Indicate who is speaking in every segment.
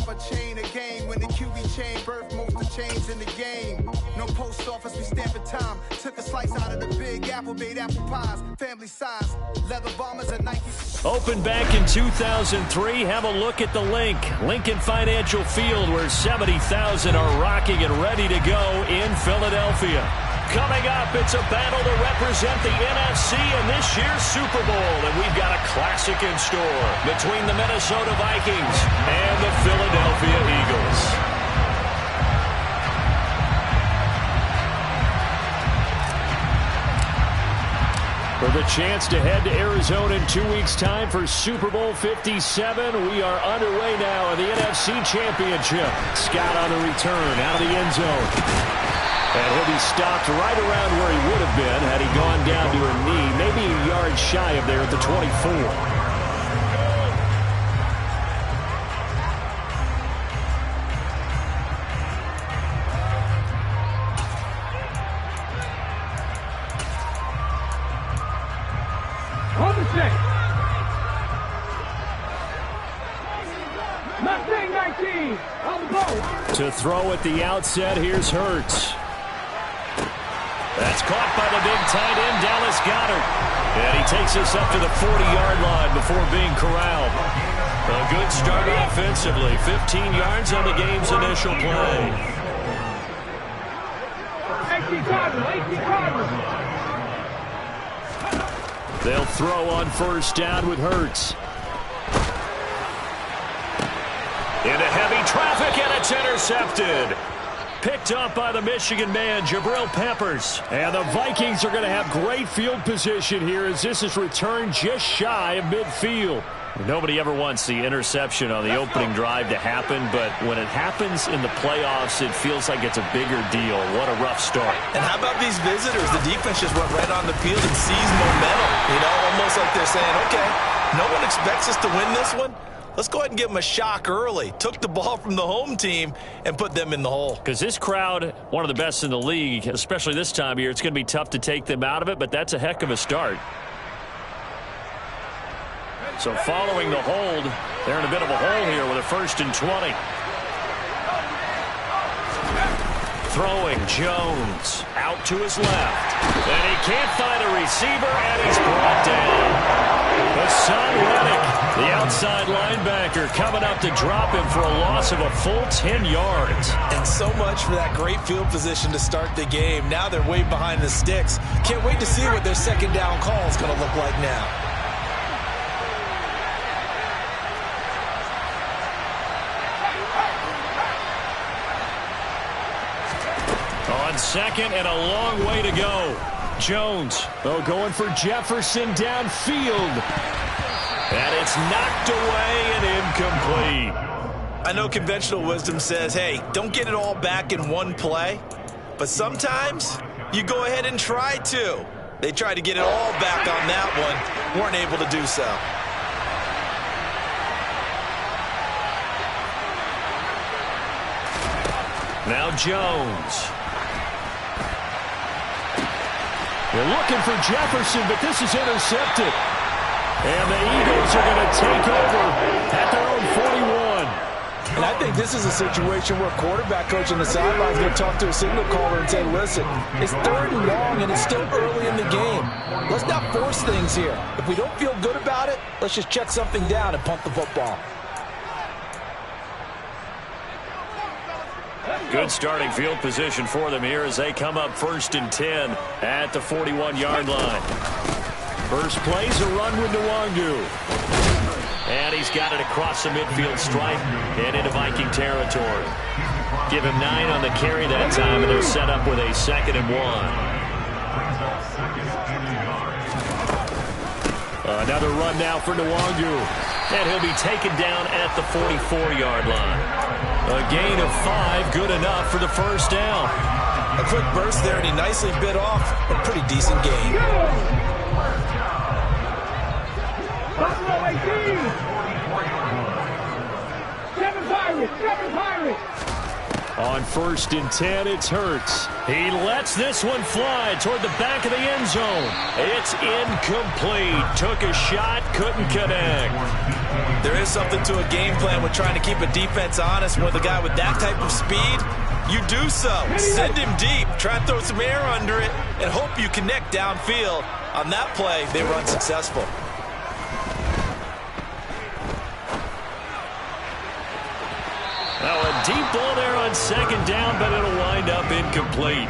Speaker 1: top a chain of game. When the QB chain birth most of chains in the game. No post office, we stamping time. Took a slice out of the big apple, made apple pies. Family size, leather bombers and Nike.
Speaker 2: Opened back in 2003. Have a look at the Lincoln Financial Field, where 70,000 are rocking and ready to go in Philadelphia. Coming up, it's a battle to represent the NFC in this year's Super Bowl. And we've got a classic in store between the Minnesota Vikings and the Philadelphia Eagles. For the chance to head to Arizona in 2 weeks' time for Super Bowl 57, we are underway now in the NFC Championship. Scott on the return out of the end zone. And he'll be stopped right around where he would have been had he gone down to a knee, maybe a yard shy of there at the 24.
Speaker 3: On the check. Mustang 19 on the ball.
Speaker 2: To throw at the outset, here's Hurts. That's caught by the big tight end, Dallas Goedert. And he takes us up to the 40-yard line before being corralled. A good start offensively. 15 yards on the game's initial play.
Speaker 3: 18 Cardinals.
Speaker 2: They'll throw on first down with Hurts. Into heavy traffic, and it's intercepted. Picked up by the Michigan man, Jabril Peppers. And the Vikings are going to have great field position here as this is returned just shy of midfield. Nobody ever wants the interception on the opening drive to happen, but when it happens in the playoffs, it feels like it's a bigger deal. What a rough start.
Speaker 4: And how about these visitors? The defense just went right on the field and seized momentum. You know, almost like they're saying, okay, no one expects us to win this one. Let's go ahead and give them a shock early. Took the ball from the home team and put them in the hole.
Speaker 2: Because this crowd, one of the best in the league, especially this time of year, it's going to be tough to take them out of it, but that's a heck of a start. So following the hold, they're in a bit of a hole here with a 1st and 20. Throwing Jones out to his left. And he can't find a receiver, and he's brought down. Hassan Reddick, the outside linebacker, coming up to drop him for a loss of a full 10 yards.
Speaker 4: And so much for that great field position to start the game. Now they're way behind the sticks. Can't wait to see what their second down call is going to look like now.
Speaker 2: On second and a long way to go. Jones, going for Jefferson downfield. And it's knocked away and incomplete.
Speaker 4: I know conventional wisdom says, hey, don't get it all back in one play. But sometimes you go ahead and try to. They tried to get it all back on that one. Weren't able to do so.
Speaker 2: Now Jones. They're looking for Jefferson, but this is intercepted. And the Eagles are going to take over at their own 41.
Speaker 5: And I think this is a situation where quarterback coach on the sideline is going to talk to a signal caller and say, listen, it's 3rd and long and it's still early in the game. Let's not force things here. If we don't feel good about it, let's just check something down and punt the football.
Speaker 2: Good starting field position for them here as they come up 1st and 10 at the 41-yard line. First play's a run with Nwangu. And he's got it across the midfield stripe and into Viking territory. Give him 9 on the carry that time, and they're set up with a 2nd and 1. Another run now for Nwangu. And he'll be taken down at the 44-yard line. A gain of 5, good enough for the first down.
Speaker 4: A quick burst there, and he nicely bit off a pretty decent gain.
Speaker 3: Buffalo 18. Kevin Byron.
Speaker 2: On 1st and 10, it's Hurts. He lets this one fly toward the back of the end zone. It's incomplete. Took a shot, couldn't connect.
Speaker 4: There is something to a game plan with trying to keep a defense honest. With a guy with that type of speed, you do so. Send him deep. Try and throw some air under it and hope you connect downfield. On that play, they were unsuccessful.
Speaker 2: Now a deep ball there on 2nd down, but it'll wind up incomplete.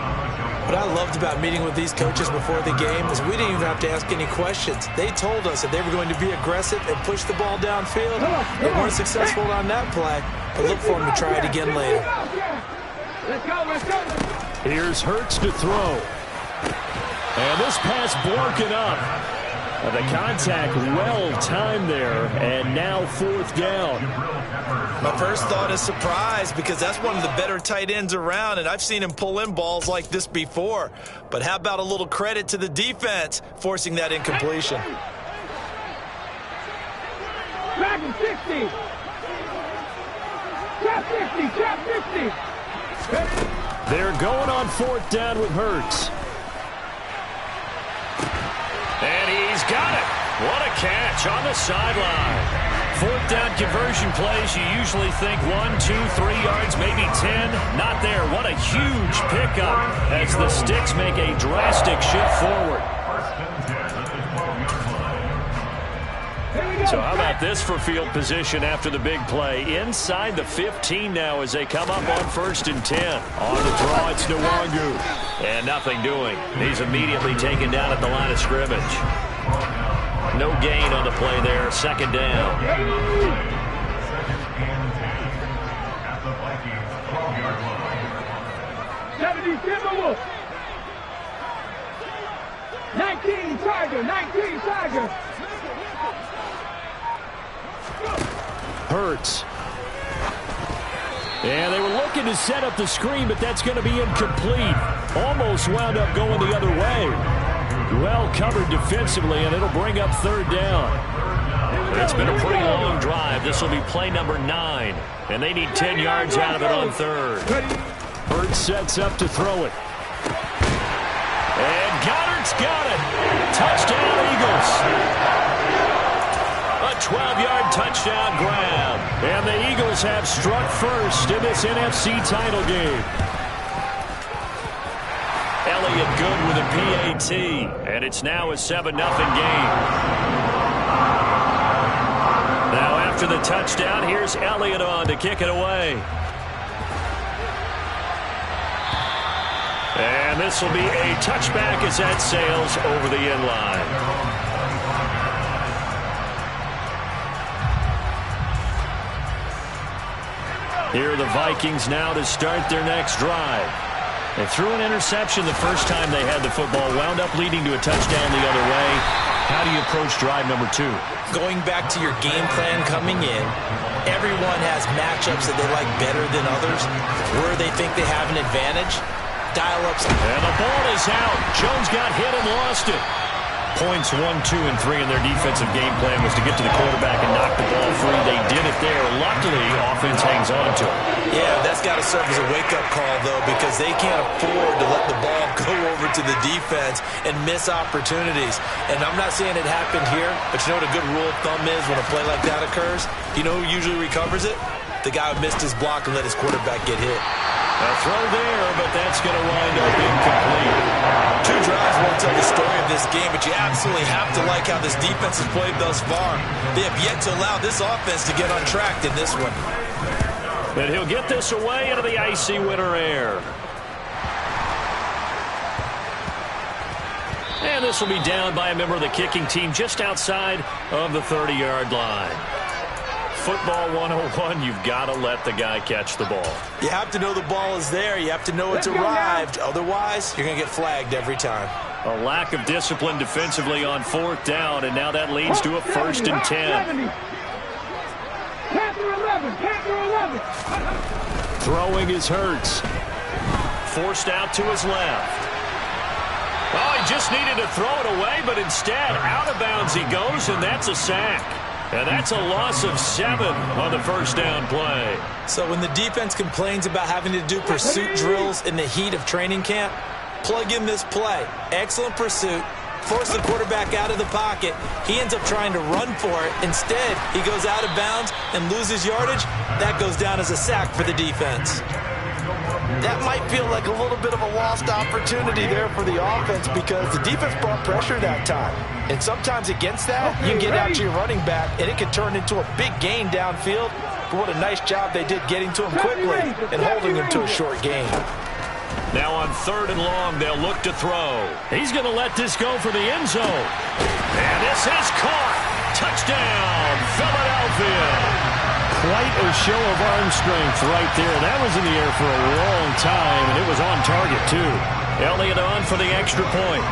Speaker 5: What I loved about meeting with these coaches before the game is we didn't even have to ask any questions. They told us that they were going to be aggressive and push the ball downfield. They weren't successful on that play, but look for them to try it again later.
Speaker 3: Let's go, let's go.
Speaker 2: Here's Hurts to throw. And this pass broken up. The contact well timed there, and now 4th down.
Speaker 4: My first thought is surprise because that's one of the better tight ends around, and I've seen him pull in balls like this before. But how about a little credit to the defense forcing that incompletion?
Speaker 3: Back in 60. Trap 50, trap 50.
Speaker 2: They're going on 4th down with Hurts. And he's got it. What a catch on the sideline. 4th down conversion plays, you usually think 1, 2, 3 yards, maybe 10. Not there. What a huge pickup as the Sticks make a drastic shift forward. So how about this for field position after the big play? Inside the 15 now as they come up on 1st and 10. On the draw, it's Nwangu. And nothing doing. He's immediately taken down at the line of scrimmage. No gain on the play there. 2nd down.
Speaker 3: 70 Timberwolves. 19 Tiger, 19 Tiger.
Speaker 2: Hurts. And they were looking to set up the screen, but that's going to be incomplete. Almost wound up going the other way. Well covered defensively, and it'll bring up 3rd down. It's been a pretty long drive. This will be play number 9, and they need 10 yards out of it on 3rd. Hurts sets up to throw it. And Goddard's got it. Touchdown, Eagles. A 12-yard touchdown grab. And the Eagles have struck first in this NFC title game. Elliott good with a PAT. And it's now a 7-0 game. Now after the touchdown, here's Elliott on to kick it away. And this will be a touchback as that sails over the end line. Here are the Vikings now to start their next drive. They threw an interception the first time they had the football, wound up leading to a touchdown the other way. How do you approach drive number 2?
Speaker 5: Going back to your game plan coming in, everyone has matchups that they like better than others. Where they think they have an advantage, dial up.
Speaker 2: And the ball is out. Jones got hit and lost it. Points 1, 2, and 3 in their defensive game plan was to get to the quarterback and knock the ball free. They did it there. Luckily, offense hangs on to it.
Speaker 4: Yeah, that's got to serve as a wake-up call, though, because they can't afford to let the ball go over to the defense and miss opportunities. And I'm not saying it happened here, but you know what a good rule of thumb is when a play like that occurs? You know who usually recovers it? The guy who missed his block and let his quarterback get hit.
Speaker 2: A throw there, but that's going to wind up incomplete.
Speaker 4: 2 drives won't tell the story of this game, but you absolutely have to like how this defense has played thus far. They have yet to allow this offense to get on track in this one.
Speaker 2: And he'll get this away into the icy winter air. And this will be down by a member of the kicking team just outside of the 30-yard line. Football 101, you've got to let the guy catch the ball.
Speaker 4: You have to know the ball is there. You have to know it's arrived. Otherwise, you're going to get flagged every time.
Speaker 2: A lack of discipline defensively on 4th down, and now that leads to a 1st and 10.
Speaker 3: Panther 11, Panther 11.
Speaker 2: Throwing is Hurts. Forced out to his left. Oh, he just needed to throw it away, but instead, out of bounds he goes, and that's a sack. And that's a loss of 7 on the first down play.
Speaker 5: So when the defense complains about having to do pursuit drills in the heat of training camp, plug in this play. Excellent pursuit. Force the quarterback out of the pocket. He ends up trying to run for it. Instead, he goes out of bounds and loses yardage. That goes down as a sack for the defense.
Speaker 6: That might feel like a little bit of a lost opportunity there for the offense because the defense brought pressure that time. And sometimes against that, you get out to your running back, and it can turn into a big gain downfield. But what a nice job they did getting to him quickly and holding him to a short gain.
Speaker 2: Now on 3rd and long, they'll look to throw. He's going to let this go for the end zone. And this is caught. Touchdown, Philadelphia. Quite a show of arm strength right there. That was in the air for a long time, and it was on target, too. Elliott on for the extra point.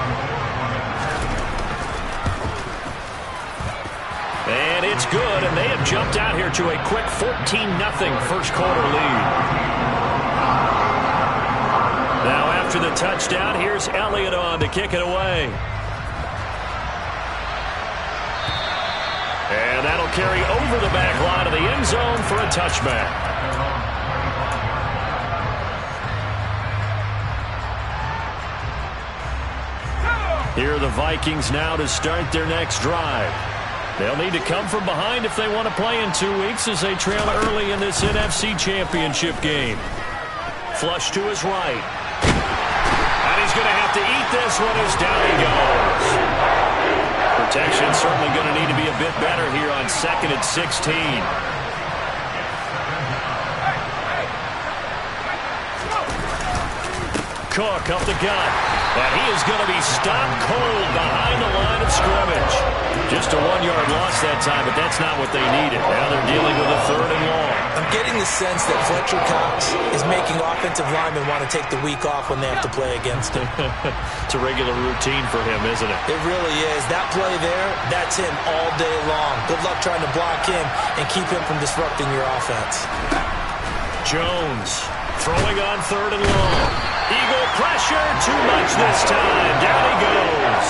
Speaker 2: And it's good, and they have jumped out here to a quick 14-0 first quarter lead. Now after the touchdown, here's Elliott on to kick it away. And that'll carry over the back line of the end zone for a touchback. Here are the Vikings now to start their next drive. They'll need to come from behind if they want to play in 2 weeks as they trail early in this NFC Championship game. Flush to his right. And he's going to have to eat this one as down he goes. Protection certainly going to need to be a bit better here on 2nd and 16. Cook up the gut. And he is going to be stopped cold behind the line of scrimmage. Just a 1-yard loss that time, but that's not what they needed. Now they're dealing with a 3rd and long.
Speaker 5: I'm getting the sense that Fletcher Cox is making offensive linemen want to take the week off when they have to play against him.
Speaker 2: It's a regular routine for him, isn't it?
Speaker 5: It really is. That play there, that's him all day long. Good luck trying to block him and keep him from disrupting your offense.
Speaker 2: Jones throwing on 3rd and long. Eagle pressure, too much this time. Down he goes.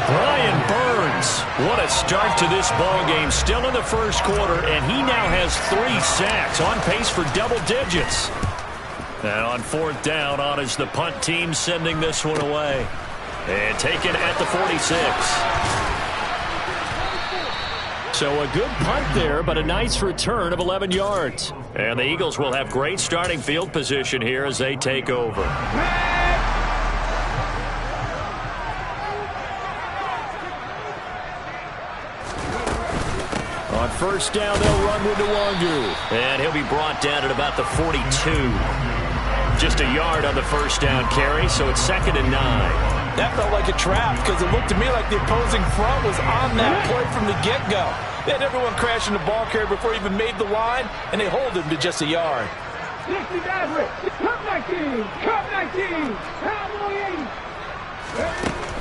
Speaker 2: Brian Burns, what a start to this ball game. Still in the first quarter, and he now has 3 sacks, on pace for double digits. And on 4th down, on is the punt team sending this one away. And taken at the 46. So a good punt there, but a nice return of 11 yards. And the Eagles will have great starting field position here as they take over. On 1st down, they'll run with Nwangu. And he'll be brought down at about the 42. Just a yard on the 1st down carry, so it's 2nd and 9.
Speaker 5: That felt like a trap because it looked to me like the opposing front was on that play from the get-go. They had everyone crashing the ball carrier before he even made the line, and they hold him to just a yard.
Speaker 3: 60 Maverick, Cup 19, Cup 19, Cowboy 80.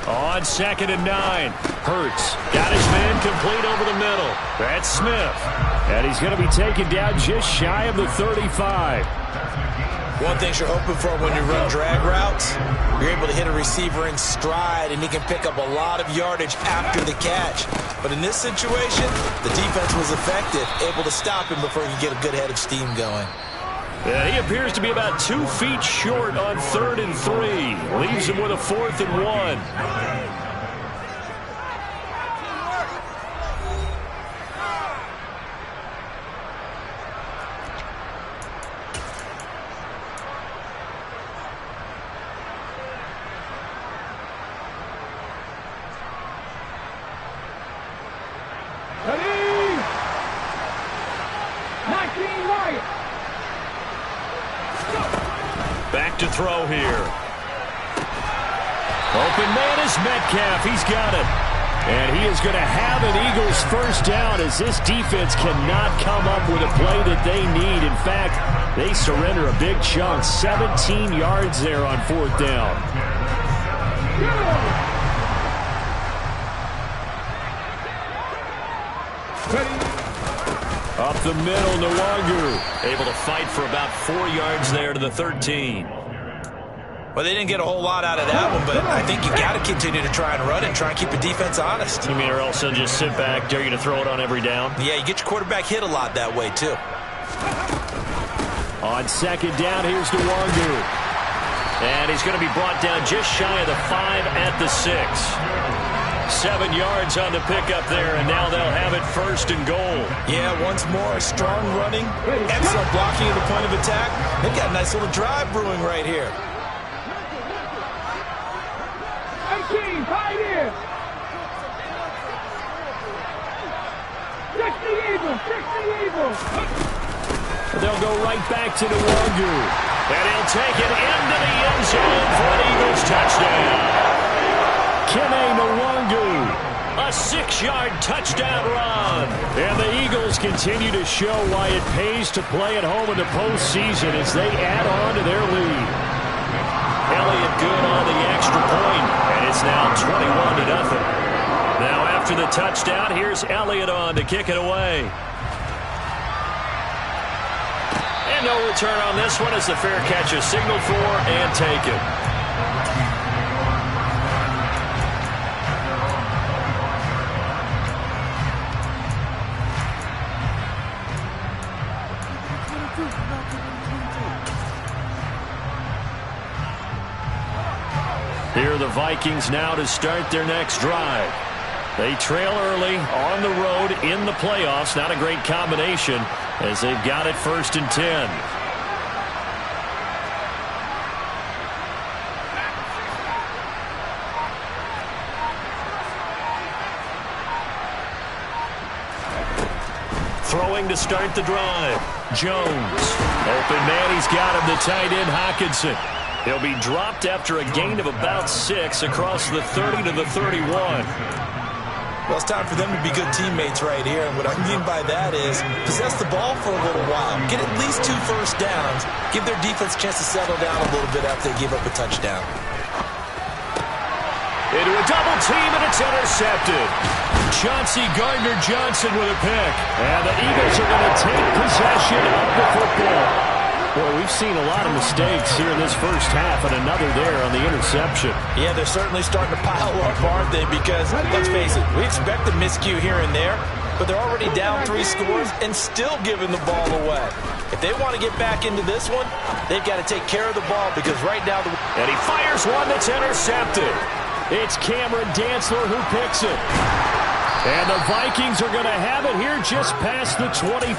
Speaker 2: On 2nd and 9, Hurts got his man complete over the middle. That's Smith, and he's going to be taken down just shy of the 35.
Speaker 5: One thing you're hoping for when you run drag routes, you're able to hit a receiver in stride, and he can pick up a lot of yardage after the catch. But in this situation, the defense was effective, able to stop him before he could get a good head of steam going.
Speaker 2: Yeah, he appears to be about 2 feet short on 3rd and 3. Leaves him with a 4th and 1. Back to throw here. Open man is Metcalf. He's got it. And he is going to have an Eagles 1st down as this defense cannot come up with a play that they need. In fact, they surrender a big chunk. 17 yards there on 4th down. Up the middle, Nwangu. Able to fight for about 4 yards there to the 13.
Speaker 6: Well, they didn't get a whole lot out of that one, but I think you got to continue to try and run and try and keep the defense honest.
Speaker 2: You mean or else they'll just sit back, dare you to throw it on every down?
Speaker 6: Yeah, you get your quarterback hit a lot that way, too.
Speaker 2: On second down, here's Nwangu. And he's going to be brought down just shy of the 5 at the 6. 7 yards on the pickup there, and now they'll have it first and goal.
Speaker 6: Yeah, once more, strong running, excellent blocking at the point of attack. They've got a nice little drive brewing right here.
Speaker 3: 18, right here. 60 Eagles.
Speaker 2: They'll go right back to Nwangu. And he'll take it into the end zone for an Eagles touchdown. Kene Nwangu, a 6-yard touchdown run. And the Eagles continue to show why it pays to play at home in the postseason as they add on to their lead. Elliott good on the extra point, and it's now 21-0. Now after the touchdown, here's Elliott on to kick it away. And no return on this one as the fair catch is signaled for and taken. Here are the Vikings now to start their next drive. They trail early on the road in the playoffs. Not a great combination as they've got it 1st and 10. Throwing to start the drive. Jones. Open man, he's got him, the tight end Hockenson. He'll be dropped after a gain of about 6 across the 30 to the 31.
Speaker 6: Well, it's time for them to be good teammates right here. And what I mean by that is possess the ball for a little while. Get at least 2 first downs. Give their defense a chance to settle down a little bit after they give up a touchdown.
Speaker 2: Into a double team, and it's intercepted. Chauncey Gardner-Johnson with a pick. And the Eagles are going to take possession of the football. Boy, we've seen a lot of mistakes here in this first half, and another there on the interception.
Speaker 6: Yeah, they're certainly starting to pile up, aren't they? Because, let's face it, we expect a miscue here and there, but they're already down 3 scores and still giving the ball away. If they want to get back into this one, they've got to take care of the ball because right now...
Speaker 2: And he fires one that's intercepted. It's Cameron Dantzler who picks it. And the Vikings are going to have it here just past the 25.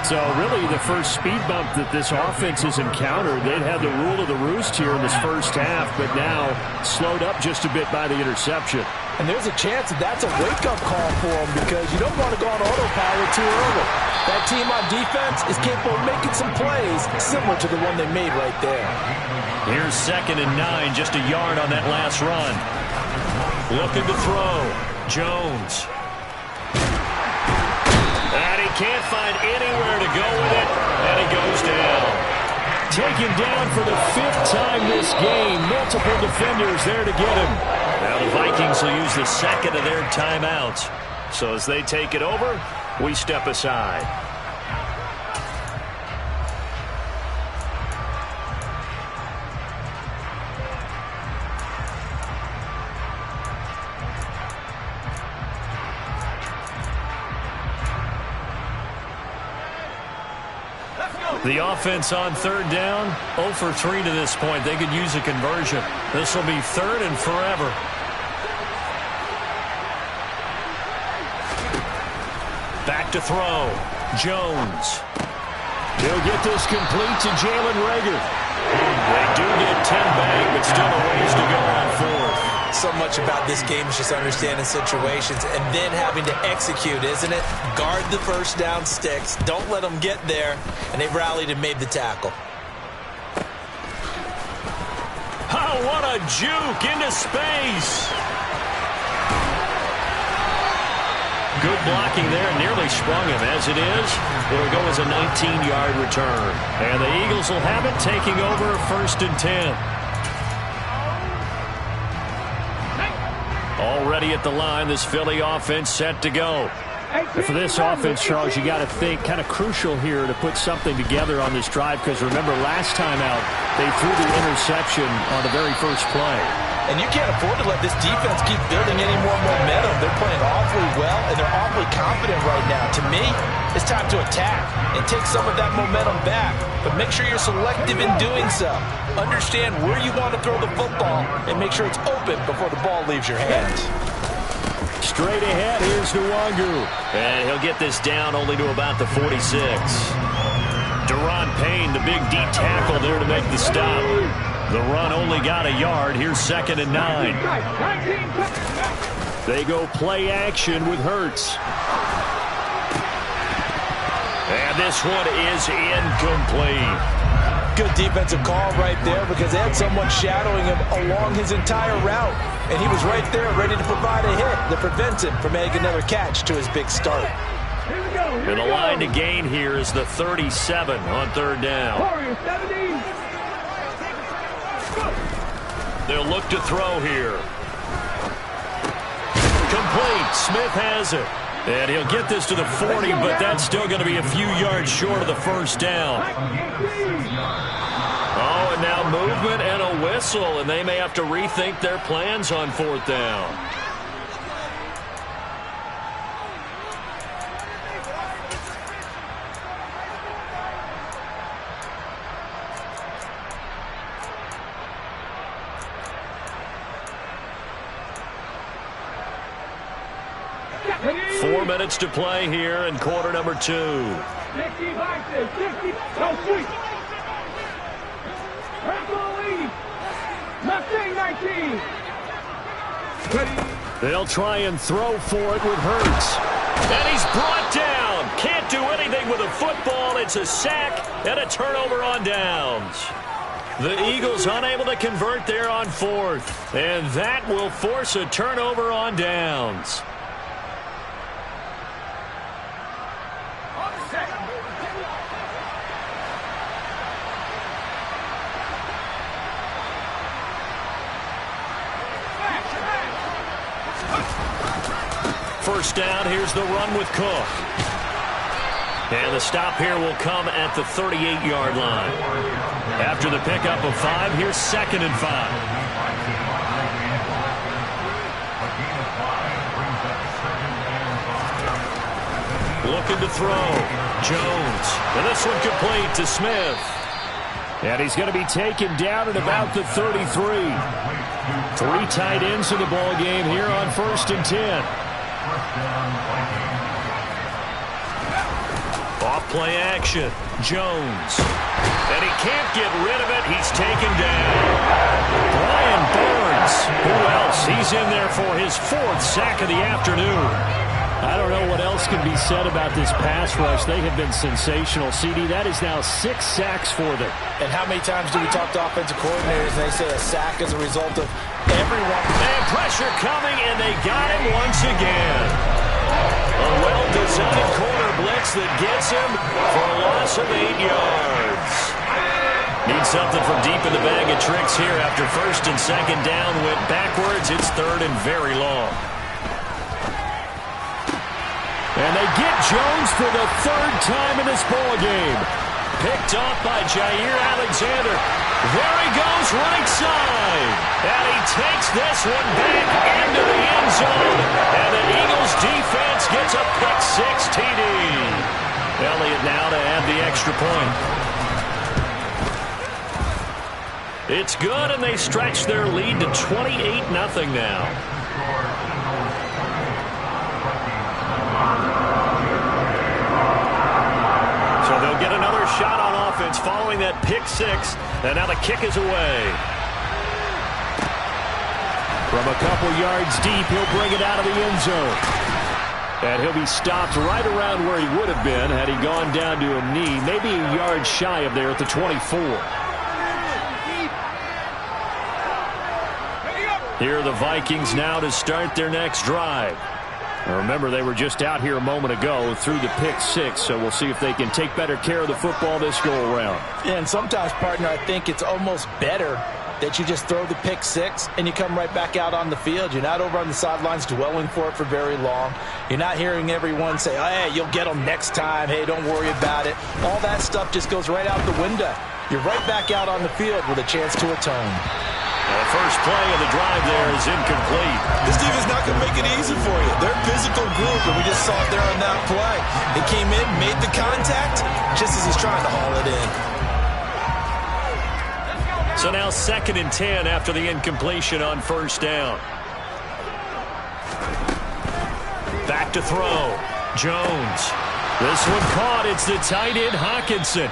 Speaker 2: So really the first speed bump that this offense has encountered. They'd had the rule of the roost here in this first half, but now slowed up just a bit by the interception.
Speaker 5: And there's a chance that that's a wake-up call for them because you don't want to go on autopilot too early. That team on defense is capable of making some plays similar to the one they made right there.
Speaker 2: Here's 2nd and 9, just a yard on that last run. Looking to throw. Jones. And he can't find anywhere to go with it, and he goes down. Taken down for the 5th time this game. Multiple defenders there to get him. Now the Vikings will use the 2nd of their timeouts. So as they take it over, we step aside. The offense on 3rd down, 0 for 3 to this point. They could use a conversion. This will be 3rd and forever. Back to throw. Jones. He'll get this complete to Jalen Reagor. They do get 10 back, but still a ways to go on 4th.
Speaker 6: So much about this game is just understanding situations and then having to execute, isn't it? Guard the first down sticks. Don't let them get there. And they've rallied and made the tackle.
Speaker 2: Oh, what a juke into space. Good blocking there, nearly sprung him. As it is, it'll go as a 19-yard return. And the Eagles will have it, taking over 1st and 10. Already at the line, this Philly offense set to go. And for this offense, Charles, you got to think kind of crucial here to put something together on this drive, because remember last time out they threw the interception on the very first play.
Speaker 6: And you can't afford to let this defense keep building any more momentum. They're playing awfully well, and they're awfully confident right now. To me, it's time to attack and take some of that momentum back. But make sure you're selective in doing so. Understand where you want to throw the football and make sure it's open before the ball leaves your hands.
Speaker 2: Straight ahead, here's Nwangu.
Speaker 7: And he'll get this down only to about the 46.
Speaker 2: Deron Payne, the big D tackle there to make the stop. The run only got a yard. Here's 2nd and 9. They go play action with Hurts. And this one is incomplete.
Speaker 5: Good defensive call right there, because they had someone shadowing him along his entire route. And he was right there ready to provide a hit that prevents him from making another catch to his big start.
Speaker 2: And the line to gain here is the 37 on 3rd down. They'll look to throw here. Complete. Smith has it. And he'll get this to the 40, but that's still going to be a few yards short of the first down. Oh, and now movement and a whistle, and they may have to rethink their plans on 4th down. Four minutes to play here in quarter number 2. They'll try and throw for it with Hurts. And he's brought down. Can't do anything with a football. It's a sack and a turnover on downs. The Eagles unable to convert there on 4th. And that will force a turnover on downs. First down, here's the run with Cook. And the stop here will come at the 38-yard line. After the pickup of 5, here's 2nd and 5. Looking to throw. Jones. And this one complete to Smith. And he's going to be taken down at about the 33. 3 tight ends in the ball game here on 1st and 10. Off play action. Jones. And he can't get rid of it. He's taken down. Brian Burns. Who else? He's in there for his 4th sack of the afternoon. I don't know what else can be said about this pass rush. They have been sensational. CD, that is now 6 sacks for them.
Speaker 6: And how many times do we talk to offensive coordinators and they say a sack is a result of everyone?
Speaker 2: And pressure coming, and they got him once again. A well-designed corner blitz that gets him for a loss of 8 yards. Need something from deep in the bag of tricks here after 1st and 2nd down. Went backwards. It's 3rd and very long. And they get Jones for the 3rd time in this ball game. Picked off by Jair Alexander. There he goes, right side. And he takes this one back into the end zone. And the Eagles defense gets a pick-6 TD. Elliott now to add the extra point. It's good, and they stretch their lead to 28-0 now. So they'll get another shot on offense following that pick-6, and now the kick is away. From a couple yards deep, he'll bring it out of the end zone. And he'll be stopped right around where he would have been had he gone down to a knee, maybe a yard shy of there at the 24. Here are the Vikings now to start their next drive. Now remember, they were just out here a moment ago through the pick-6, so we'll see if they can take better care of the football this go-around.
Speaker 6: And sometimes, partner, I think it's almost better
Speaker 5: that you just throw the pick six and you come right back out on the field. You're not over on the sidelines dwelling for it for very long. You're not hearing everyone say, oh, hey, you'll get them next time. Hey, don't worry about it. All that stuff just goes right out the window. You're right back out on the field with a chance to atone.
Speaker 2: The first play of the drive there is incomplete.
Speaker 4: This defense not going to make it easy for you. They're a physical group, and we just saw it there on that play. They came in, made the contact, just as he's trying to haul it in.
Speaker 2: So now 2nd and 10 after the incompletion on first down. Back to throw. Jones. This one caught. It's the tight end Hockenson.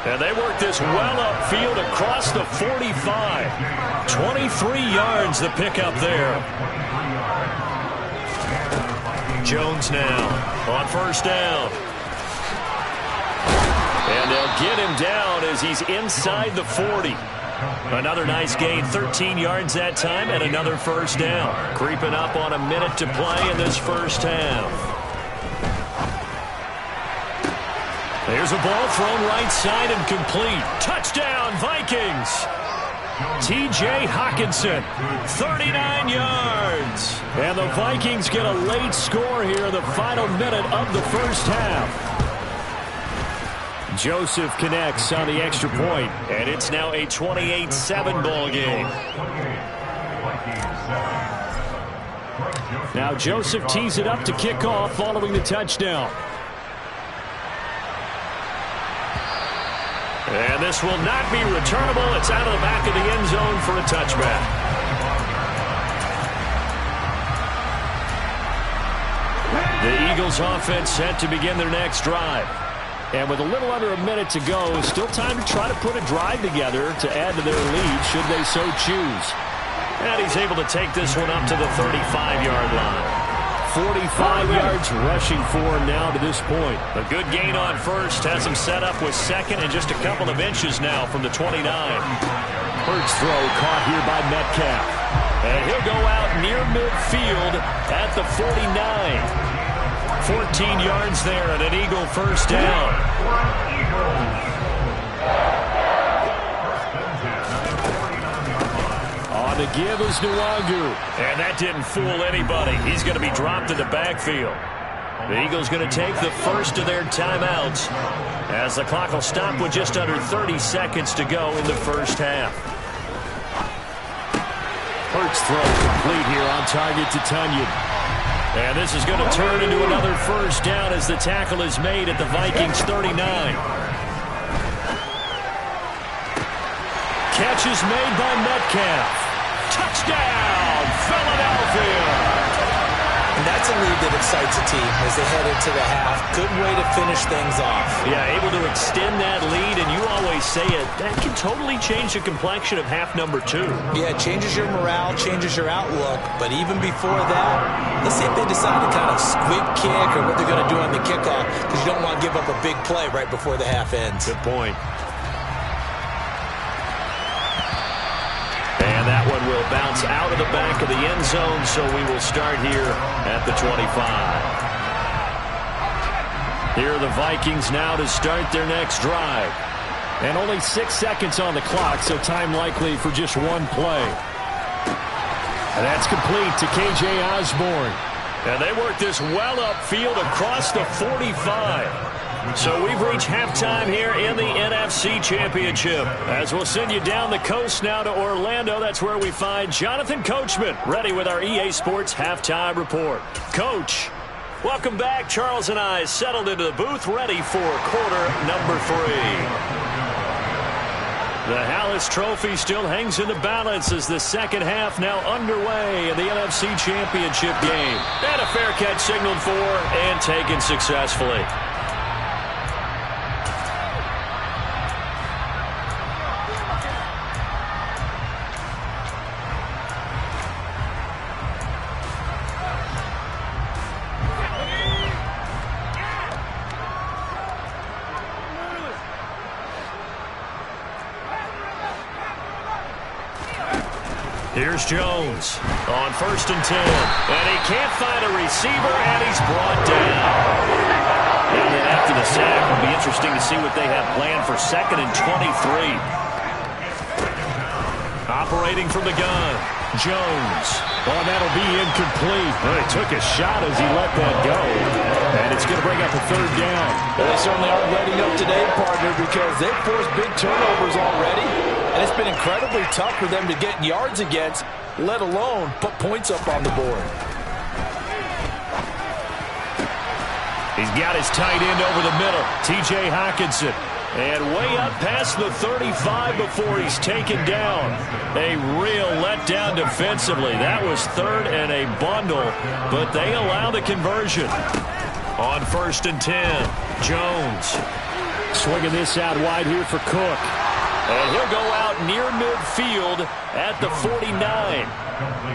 Speaker 2: And they work this well upfield across the 45. 23 yards the pickup there. Jones now on first down. And they'll get him down as he's inside the 40. Another nice gain, 13 yards that time, and another first down. Creeping up on a minute to play in this first half. There's a ball thrown right side and complete. Touchdown, Vikings. T.J. Hockenson, 39 yards. And the Vikings get a late score here in the final minute of the first half. Joseph connects on the extra point, and it's now a 28-7 ball game. Now Joseph tees it up to kick off following the touchdown. And this will not be returnable. It's out of the back of the end zone for a touchback. The Eagles offense set to begin their next drive. And with a little under a minute to go, still time to try to put a drive together to add to their lead should they so choose. And he's able to take this one up to the 35-yard line. 45 yards rushing for him now to this point. A good gain on first has him set up with second and just a couple of inches now from the 29. Hurts throw caught here by Metcalf. And he'll go out near midfield at the 49. 14 yards there and an Eagle first down. On the give is Nwangu. And that didn't fool anybody. He's going to be dropped in the backfield. The Eagles going to take the first of their timeouts as the clock will stop with just under 30 seconds to go in the first half. Hurts throw complete here on target to Tunyon. And this is going to turn into another first down as the tackle is made at the Vikings 39. Catch is made by Metcalf. Touchdown, Philadelphia.
Speaker 6: And that's a lead that excites a team as they head into the half. Good way to finish things off.
Speaker 2: Yeah, able to extend that lead, and you always say it, that can totally change the complexion of half number 2.
Speaker 6: Yeah, it changes your morale, changes your outlook, but even before that, let's see if they decide to kind of squib kick or what they're going to do on the kickoff, because you don't want to give up a big play right before the half ends.
Speaker 2: Good point. And that one will bounce out of the back of the end zone, so we will start here at the 25. Here are the Vikings now to start their next drive. And only 6 seconds on the clock, so time likely for just one play. And that's complete to K.J. Osborne. And they work this well upfield across the 45. So we've reached halftime here in the NFC Championship. As we'll send you down the coast now to Orlando, that's where we find Jonathan Coachman, ready with our EA Sports Halftime Report. Coach, welcome back. Charles and I settled into the booth, ready for quarter number 3. The Hallis Trophy still hangs in the balance as the second half now underway in the NFC Championship game. And a fair catch signaled for and taken successfully. Here's Jones on 1st and 10. And he can't find a receiver, and he's brought down. And then after the sack, it'll be interesting to see what they have planned for 2nd and 23. Operating from the gun, Jones. Oh, that'll be incomplete. Well, he took a shot as he let that go. And it's going to bring up a third down.
Speaker 5: Well, they certainly aren't letting up today, partner, because they've forced big turnovers already. And it's been incredibly tough for them to get yards against, let alone put points up on the board.
Speaker 2: He's got his tight end over the middle, T.J. Hockenson. And way up past the 35 before he's taken down. A real letdown defensively. That was third and a bundle, but they allow the conversion. On 1st and 10, Jones. Swinging this out wide here for Cook. And he'll go out near midfield at the 49.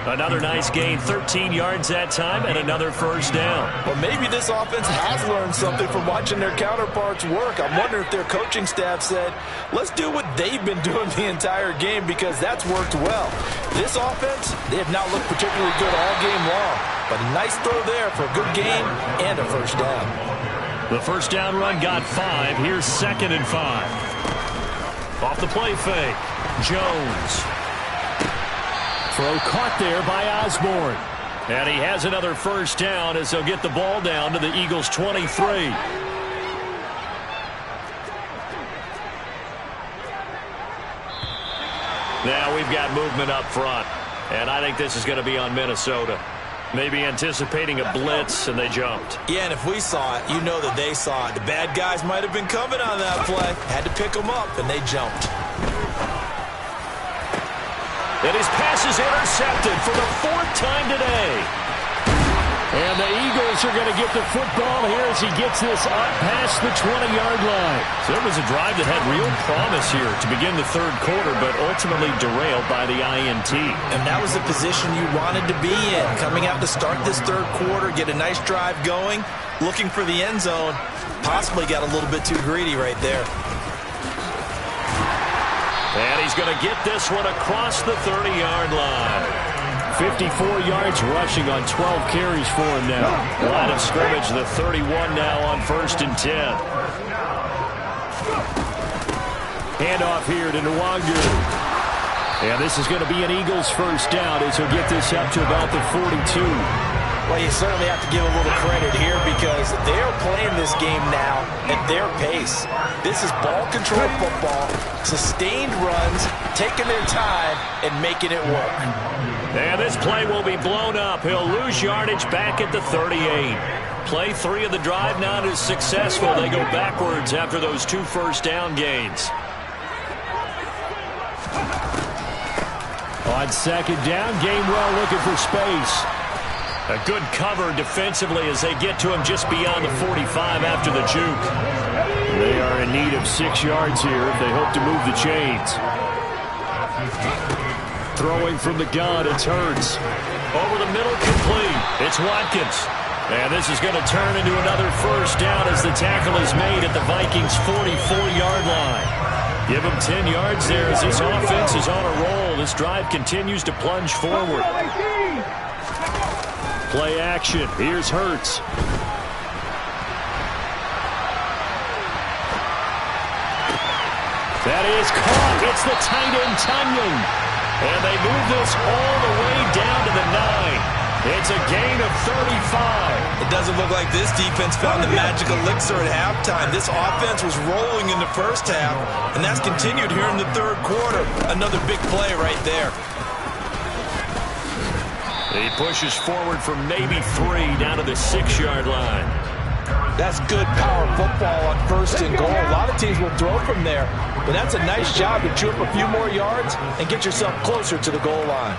Speaker 2: Another nice gain, 13 yards that time, and another first down.
Speaker 5: Well, maybe this offense has learned something from watching their counterparts work. I'm wondering if their coaching staff said, let's do what they've been doing the entire game, because that's worked well. This offense, they have not looked particularly good all game long, but a nice throw there for a good gain and a first down.
Speaker 2: The first down run got 5. Here's 2nd and 5. Off the play fake, Jones. Throw caught there by Osborne. And he has another first down as he'll get the ball down to the Eagles' 23. Now we've got movement up front. And I think this is going to be on Minnesota. Maybe anticipating a blitz, and they jumped.
Speaker 6: Yeah, and if we saw it, you know that they saw it. The bad guys might have been coming on that play. Had to pick them up, and they jumped.
Speaker 2: And his pass is intercepted for the 4th time today. And the Eagles are going to get the football here as he gets this up past the 20-yard line. So it was a drive that had real promise here to begin the 3rd quarter, but ultimately derailed by the INT.
Speaker 6: And that was the position you wanted to be in. Coming out to start this 3rd quarter, get a nice drive going, looking for the end zone. Possibly got a little bit too greedy right there.
Speaker 2: And he's going to get this one across the 30-yard line. 54 yards rushing on 12 carries for him now. Line of scrimmage, the 31 now on 1st and 10. Handoff here to Nwangu. And this is going to be an Eagles first down as he'll get this up to about the 42.
Speaker 6: Well, you certainly have to give a little credit here because they're playing this game now at their pace. This is ball control football, sustained runs, taking their time, and making it work.
Speaker 2: And this play will be blown up. He'll lose yardage back at the 38. Play 3 of the drive not as successful. They go backwards after those 2 first down gains. On 2nd down, Gainwell looking for space. A good cover defensively as they get to him just beyond the 45 after the juke. They are in need of 6 yards here if they hope to move the chains. Throwing from the gun, it's Hurts. Over the middle, complete. It's Watkins. And this is going to turn into another first down as the tackle is made at the Vikings' 44-yard line. Give them 10 yards there as this offense is on a roll. This drive continues to plunge forward. Play action. Here's Hurts. That is caught. It's the tight end, Tunyon. And they move this all the way down to the 9. It's a gain of 35.
Speaker 6: It doesn't look like this defense found the magic elixir at halftime. This offense was rolling in the first half, and that's continued here in the 3rd quarter. Another big play right there.
Speaker 2: He pushes forward for maybe 3 down to the 6-yard line.
Speaker 5: That's good power football on 1st and goal. A lot of teams will throw from there, but that's a nice job to chew up a few more yards and get yourself closer to the goal line.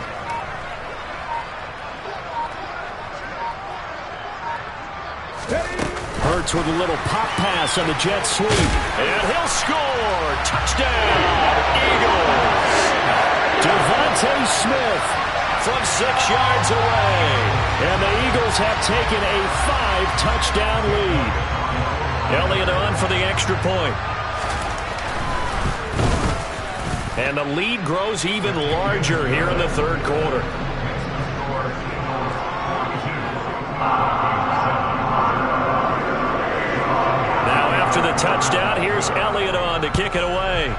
Speaker 2: Hurts with a little pop pass on the jet sweep. And he'll score. Touchdown, Eagles. Devontae Smith from 6 yards away. And the Eagles have taken a 5-touchdown lead. Elliott on for the extra point. And the lead grows even larger here in the 3rd quarter. Now after the touchdown, here's Elliott on to kick it away.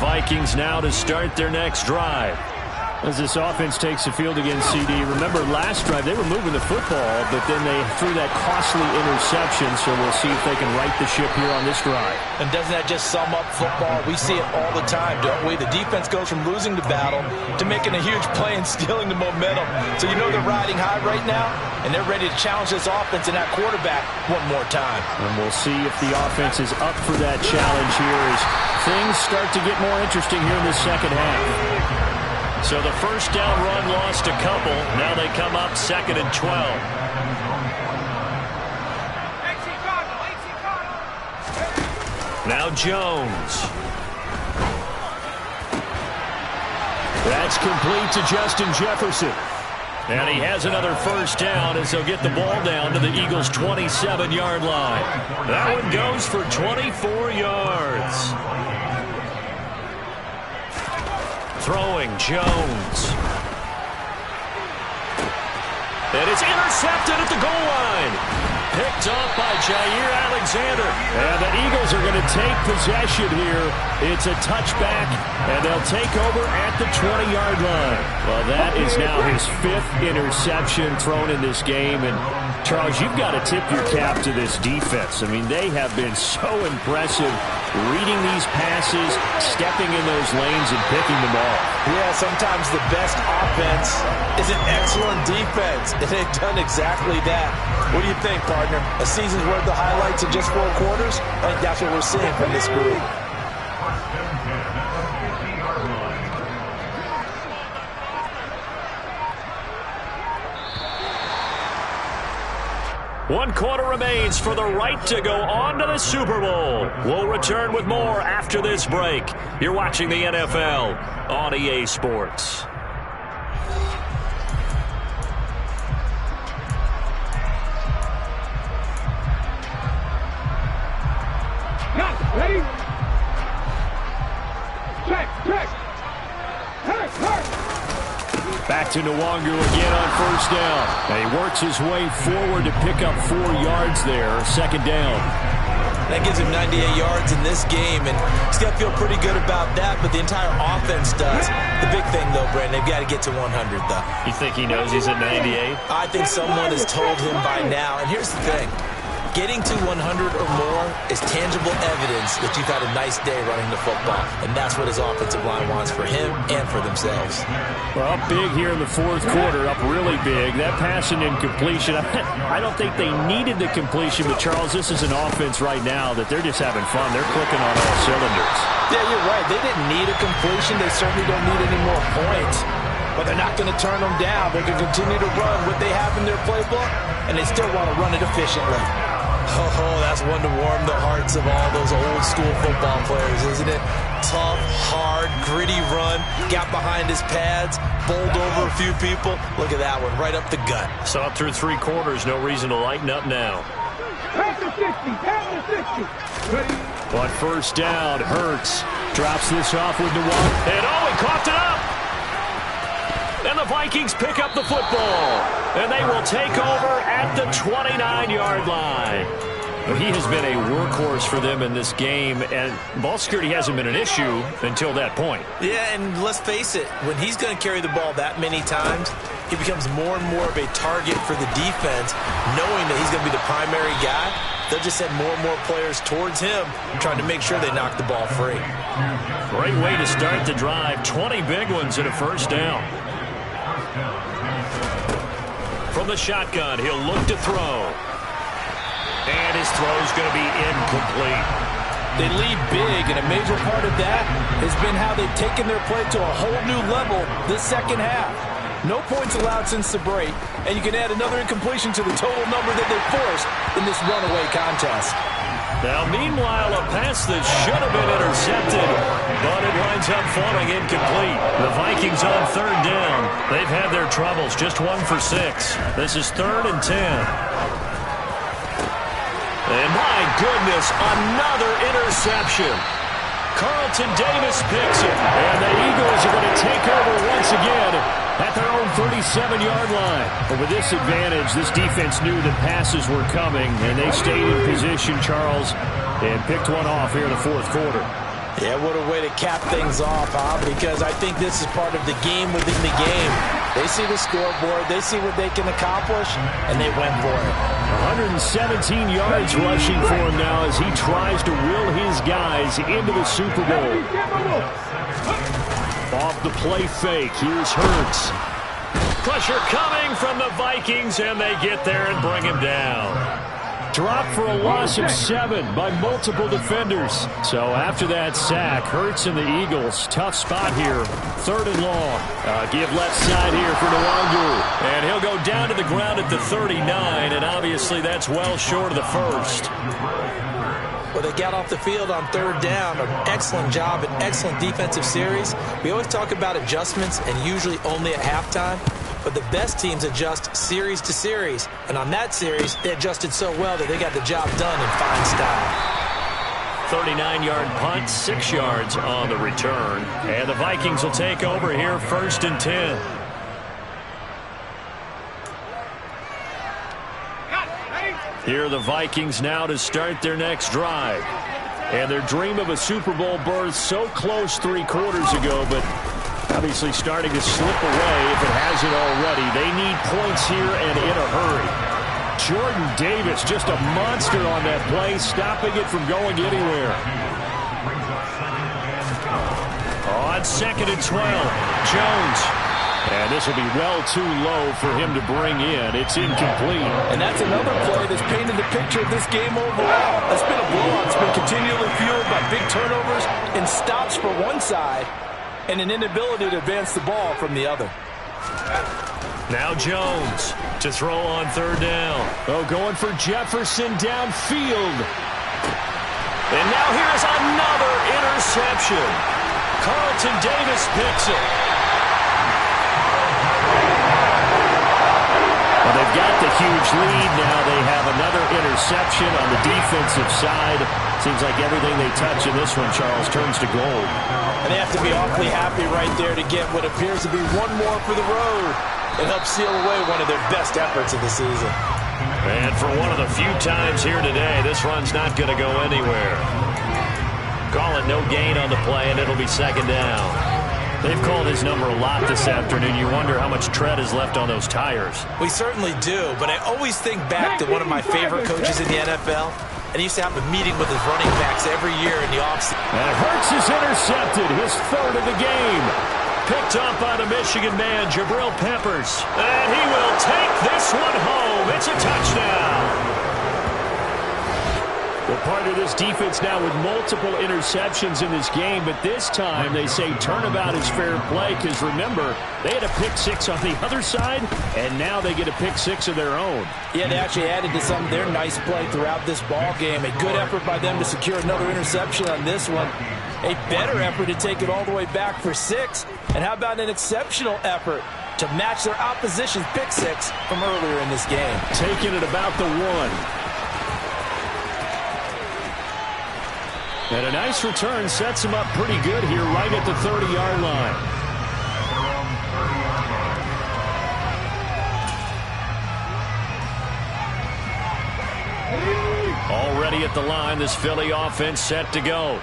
Speaker 2: Vikings now to start their next drive. As this offense takes the field against CD, remember last drive they were moving the football, but then they threw that costly interception, so we'll see if they can right the ship here on this drive.
Speaker 6: And doesn't that just sum up football? We see it all the time, don't we? The defense goes from losing the battle to making a huge play and stealing the momentum. So you know they're riding high right now, and they're ready to challenge this offense and that quarterback one more time.
Speaker 2: And we'll see if the offense is up for that challenge here as things start to get more interesting here in the second half. So the first down run lost a couple. Now they come up 2nd and 12. Now Jones. That's complete to Justin Jefferson. And he has another first down as they'll get the ball down to the Eagles' 27-yard line. That one goes for 24 yards. Throwing Jones. And it's intercepted at the goal line. Picked off by Jair Alexander. And the Eagles are going to take possession here. It's a touchback, and they'll take over at the 20-yard line. Well, that is now his 5th interception thrown in this game. And, Charles, you've got to tip your cap to this defense. I mean, they have been so impressive reading these passes, stepping in those lanes, and picking them off.
Speaker 6: Yeah, sometimes the best offense is an excellent defense, and they've done exactly that. What do you think, partner? A season's worth of highlights in just 4 quarters? I think that's what we're seeing from this group.
Speaker 2: One quarter remains for the right to go on to the Super Bowl. We'll return with more after this break. You're watching the NFL on EA Sports.
Speaker 3: Ready? Check.
Speaker 2: Back to Nwangu again on first down. And he works his way forward to pick up 4 yards there. 2nd down.
Speaker 6: That gives him 98 yards in this game, and he's got to feel pretty good about that, but the entire offense does. The big thing, though, Brandon, they've got to get to 100, though.
Speaker 2: You think he knows he's at 98?
Speaker 6: I think someone has told him by now, and here's the thing. Getting to 100 or more is tangible evidence that you've had a nice day running the football, and that's what his offensive line wants for him and for themselves.
Speaker 2: Well, up big here in the 4th quarter, up really big. That pass and incompletion, I don't think they needed the completion, but, Charles, this is an offense right now that they're just having fun. They're clicking on all cylinders.
Speaker 6: Yeah, you're right. They didn't need a completion. They certainly don't need any more points, but they're not going to turn them down. They're going to continue to run what they have in their playbook, and they still want to run it efficiently. Oh, that's one to warm the hearts of all those old school football players, isn't it? Tough, hard, gritty run, got behind his pads, bowled over a few people. Look at that one, right up the gut.
Speaker 2: Saw it through 3 quarters, no reason to lighten up now.
Speaker 3: Pass the 60. Ready?
Speaker 2: On first down, Hurts drops this off with Nwangu. And he coughed it up! And the Vikings pick up the football. And they will take over at the 29-yard line. He has been a workhorse for them in this game, and ball security hasn't been an issue until that point.
Speaker 6: Yeah, and let's face it, when he's going to carry the ball that many times, he becomes more and more of a target for the defense, knowing that he's going to be the primary guy. They'll just send more and more players towards him, trying to make sure they knock the ball free.
Speaker 2: Great way to start the drive. 20 big ones and a first down. From the shotgun, he'll look to throw. And his throw's going to be incomplete.
Speaker 5: They lead big, and a major part of that has been how they've taken their play to a whole new level this second half. No points allowed since the break, and you can add another incompletion to the total number that they forced in this runaway contest.
Speaker 2: Now, meanwhile, a pass that should have been intercepted, but it winds up falling incomplete. The Vikings on 3rd down. They've had their troubles, just 1 for 6. This is 3rd and 10. And my goodness, another interception. Carlton Davis picks it, and the Eagles are going to take over once again at their own 37-yard line. But with this advantage, this defense knew that passes were coming, and they stayed in position, Charles, and picked one off here in the 4th quarter.
Speaker 6: Yeah, what a way to cap things off, huh? Because I think this is part of the game within the game. They see the scoreboard, they see what they can accomplish, and they went for it.
Speaker 2: 117 yards rushing for him now as he tries to will his guys into the Super Bowl. Off the play fake, here's Hurts. Pressure coming from the Vikings, and they get there and bring him down. Dropped for a loss of 7 by multiple defenders. So after that sack, Hurts and the Eagles, tough spot here. 3rd and long. Give left side here for Nwangu. And he'll go down to the ground at the 39, and obviously that's well short of the first.
Speaker 6: Well, they got off the field on 3rd down. An excellent job, an excellent defensive series. We always talk about adjustments, and usually only at halftime. But the best teams adjust series to series. And on that series, they adjusted so well that they got the job done in fine style.
Speaker 2: 39-yard punt, 6 yards on the return. And the Vikings will take over here 1st and 10. Here are the Vikings now to start their next drive. And their dream of a Super Bowl berth so close 3 quarters ago, but obviously starting to slip away if it hasn't already. They need points here and in a hurry. Jordan Davis, just a monster on that play, stopping it from going anywhere. On 2nd and 12, Jones. And this will be well too low for him to bring in. It's incomplete.
Speaker 5: And that's another play that's painted the picture of this game overall. It's been a blowout. It's been continually fueled by big turnovers and stops for one side and an inability to advance the ball from the other.
Speaker 2: Now Jones to throw on 3rd down. Oh, going for Jefferson downfield. And now here's another interception. Carlton Davis picks it. Well, they've got the huge lead now. They have another interception on the defensive side. Seems like everything they touch in this one, Charles, turns to gold.
Speaker 6: And they have to be awfully happy right there to get what appears to be one more for the road. It helps seal away one of their best efforts of the season.
Speaker 2: And for one of the few times here today, this run's not going to go anywhere. Call it no gain on the play, and it'll be 2nd down. They've called his number a lot this afternoon. You wonder how much tread is left on those tires.
Speaker 6: We certainly do, but I always think back to one of my favorite coaches in the NFL. And he used to have a meeting with his running backs every year in the offseason.
Speaker 2: And Hurts is intercepted, his 3rd of the game. Picked up by the Michigan man, Jabril Peppers. And he will take this one home. It's a touchdown. Well, part of this defense now with multiple interceptions in this game, but this time they say turnabout is fair play because, remember, they had a pick-6 on the other side, and now they get a pick-6 of their own.
Speaker 5: Yeah, they actually added to some of their nice play throughout this ball game. A good effort by them to secure another interception on this one. A better effort to take it all the way back for 6. And how about an exceptional effort to match their opposition's pick-6 from earlier in this game?
Speaker 2: Taking it about the 1. And a nice return sets him up pretty good here right at the 30-yard line. Already at the line, this Philly offense set to go.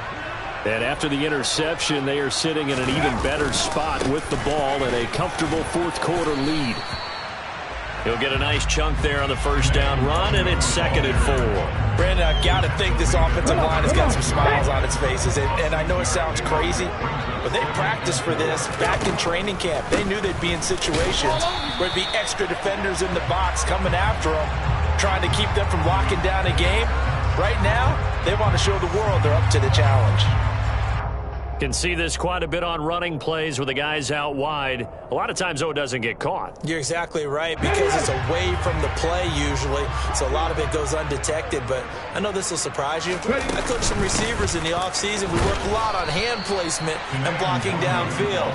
Speaker 2: And after the interception, they are sitting in an even better spot with the ball and a comfortable 4th quarter lead. He'll get a nice chunk there on the 1st down run, and it's 2nd and 4.
Speaker 6: Brandon, I've got to think this offensive line has got some smiles on its faces. And I know it sounds crazy, but they practiced for this back in training camp. They knew they'd be in situations where there'd be extra defenders in the box coming after them, trying to keep them from locking down a game. Right now, they want to show the world they're up to the challenge.
Speaker 2: Can see this quite a bit on running plays with the guys out wide. A lot of times, though, it doesn't get caught.
Speaker 6: You're exactly right, because it's away from the play usually, so a lot of it goes undetected. But I know this will surprise you. I coached some receivers in the offseason. We work a lot on hand placement and blocking downfield.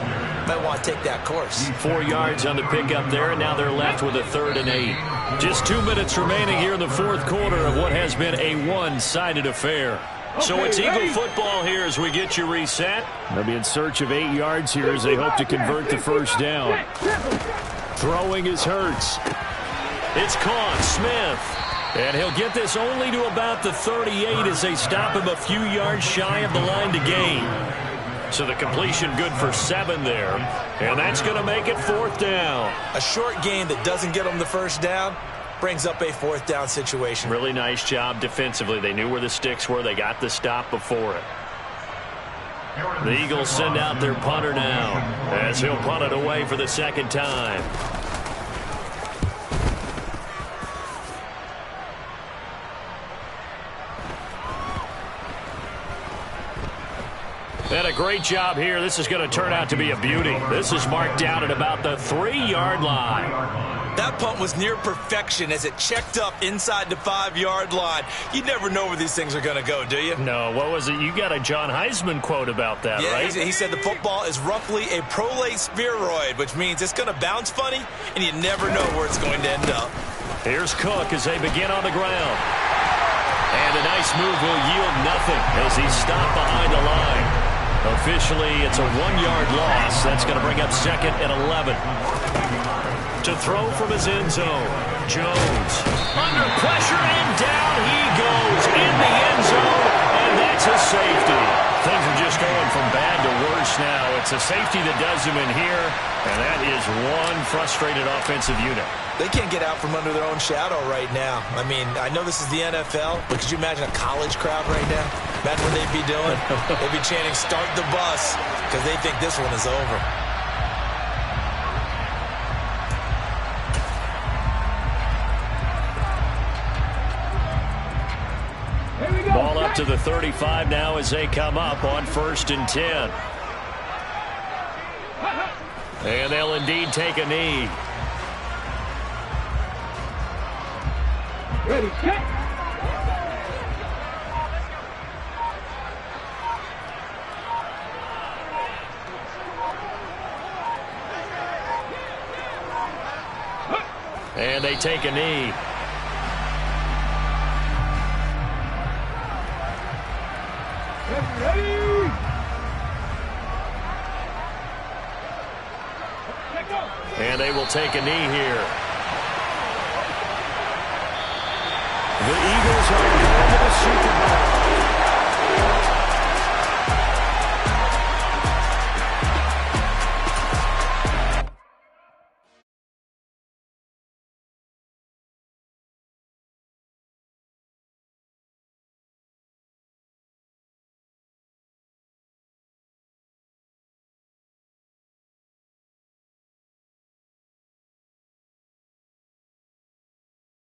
Speaker 6: Might want to take that course.
Speaker 2: 4 yards on the pickup there, and now they're left with a 3rd and 8. Just 2 minutes remaining here in the 4th quarter of what has been a one-sided affair. So it's Eagle football here as we get you reset. They'll be in search of 8 yards here as they hope to convert the 1st down. Throwing is Hurts. It's caught. Smith. And he'll get this only to about the 38 as they stop him a few yards shy of the line to gain. So the completion good for 7 there. And that's going to make it 4th down.
Speaker 6: A short gain that doesn't get them the first down brings up a 4th down situation.
Speaker 2: Really nice job defensively. They knew where the sticks were. They got the stop before it. The Eagles send out their punter now as he'll punt it away for the 2nd time. And a great job here. This is going to turn out to be a beauty. This is marked down at about the 3-yard line.
Speaker 6: That punt was near perfection as it checked up inside the 5-yard line. You never know where these things are going to go, do you?
Speaker 2: No, what was it? You got a John Heisman quote about that,
Speaker 6: yeah,
Speaker 2: right?
Speaker 6: He said the football is roughly a prolate spheroid, which means it's going to bounce funny, and you never know where it's going to end up.
Speaker 2: Here's Cook as they begin on the ground. And a nice move will yield nothing as he's stopped behind the line. Officially, it's a 1-yard loss. That's going to bring up 2nd and 11. To throw from his end zone, Jones. Under pressure, and down he goes in the end zone, and that's a safety. Things are just going from bad to worse now. It's a safety that does him in here, and that is one frustrated offensive unit.
Speaker 6: They can't get out from under their own shadow right now. I mean, I know this is the NFL, but could you imagine a college crowd right now? Imagine what they'd be doing. They'd be chanting, "Start the bus," because they think this one is over.
Speaker 2: Ball up to the 35 now as they come up on 1st and 10. And they'll indeed take a knee.
Speaker 3: Ready, set.
Speaker 2: And they take a knee.
Speaker 3: Ready.
Speaker 2: And they will take a knee here.